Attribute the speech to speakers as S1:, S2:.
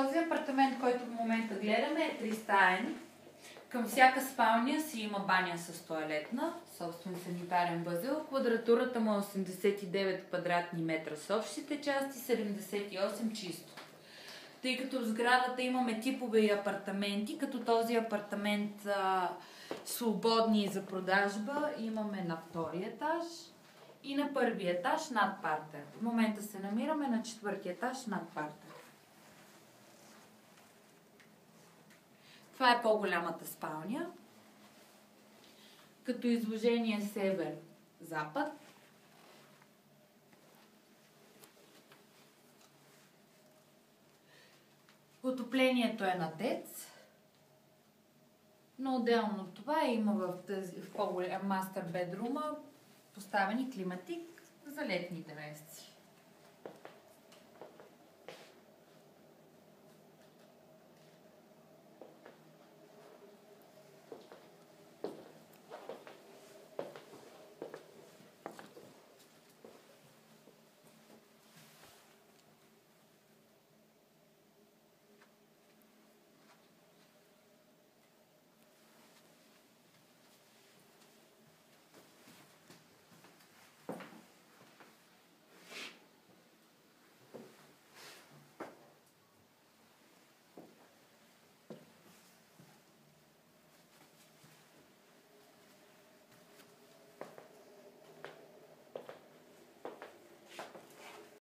S1: Този апартамент, който в момента гледаме, е тристаен. Към всяка спалня си има баня с тоалетна, собствен санитарен възел. Квадратурата му е 89 квадратни метра с общите части, 78 чисто. Тъй като в сградата имаме типове апартаменти, като този апартамент свободни за продажба, имаме на втория етаж и на първия етаж над партер. В момента се намираме на четвъртия етаж над партер. Това е по-голямата спалня, като изложение север-запад. Отоплението е на ТЕЦ, но отделно от това има в по-голям мастер бедрума поставени климатик за летните месеци.